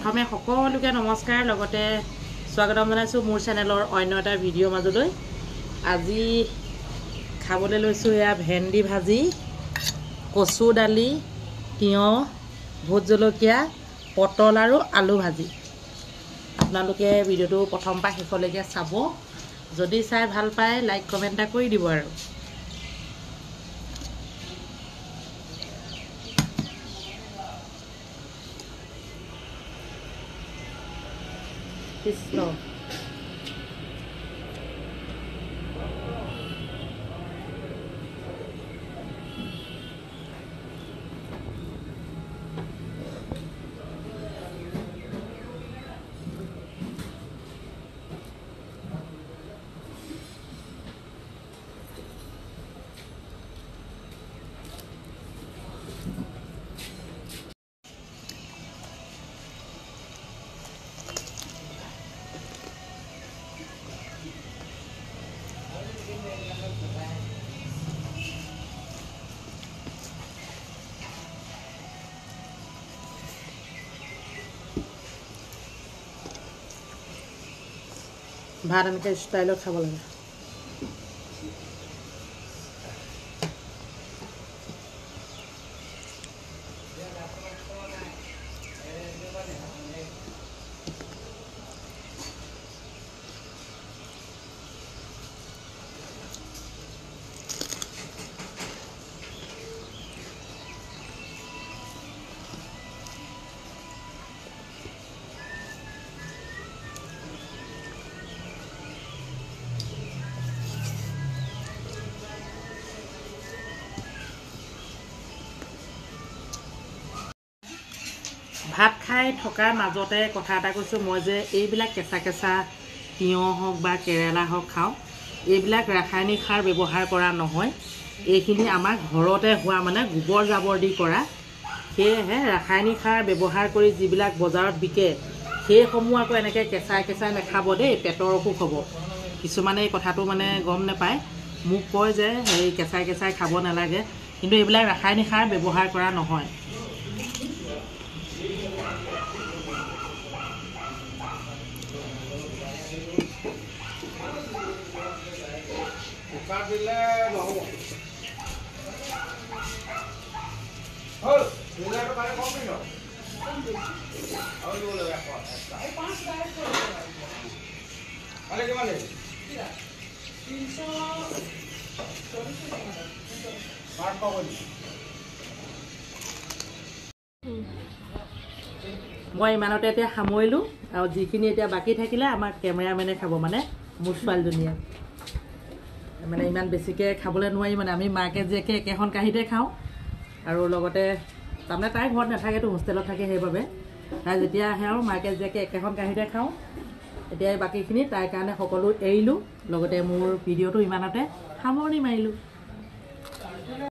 প্ৰথমে সকলোকে নমস্কাৰ লগতে স্বাগতম জনাইছো মোৰ চেনেলৰ অন্য এটা ভিডিঅ' মাজলৈ আজি খাবলৈ লৈছো এয়া ভেন্দি ভাজি কচু দালি তিয়হ ভোট জলকীয়া পটল আৰু আলু ভাজি আপোনালোকে ভিডিঅ'টো প্ৰথম পৰা শেষলৈকে চাব যদি চাই ভাল পায় লাইক কমেন্ট এটা কৰি দিব আৰু কৃষ্ণ ভাত এনেকৈ ষ্টাইলত খাব লাগে ভাত খাই থকাৰ মাজতে কথা এটা কৈছোঁ মই যে এইবিলাক কেঁচা কেঁচা তিয়হ হওক বা কেৰেলা হওক খাওঁ এইবিলাক ৰাসায়নিক সাৰ ব্যৱহাৰ কৰা নহয় এইখিনি আমাৰ ঘৰতে হোৱা মানে গোবৰ জাবৰ দি কৰা সেয়েহে ৰাসায়নিক সাৰ ব্যৱহাৰ কৰি যিবিলাক বজাৰত বিকে সেইসমূহ আকৌ এনেকৈ কেঁচাই কেঁচাই নাখাব দেই পেটৰ অসুখ হ'ব কিছুমানে এই কথাটো মানে গম নাপায় মোক কয় যে এই কেঁচাই কেঁচাই খাব নালাগে কিন্তু এইবিলাক ৰাসায়নিক সাৰ ব্যৱহাৰ কৰা নহয় মই ইমানতে এতিয়া সামৰিলোঁ আৰু যিখিনি এতিয়া বাকী থাকিলে আমাৰ কেমেৰামেনে খাব মানে মোৰ ছোৱালীজনীয়ে মানে ইমান বেছিকৈ খাবলৈ নোৱাৰি মানে আমি মাকে জীয়েকে একেখন কাঁহীতে খাওঁ আৰু লগতে তাৰমানে তাই ঘৰত নাথাকেতো হোষ্টেলত থাকে সেইবাবে তাই যেতিয়া আহে আৰু মাকে জীয়েকে একেখন কাঁহীতে খাওঁ এতিয়া এই বাকীখিনি তাইৰ কাৰণে সকলো এৰিলোঁ লগতে মোৰ ভিডিঅ'টো ইমানতে সামৰণি মাৰিলোঁ।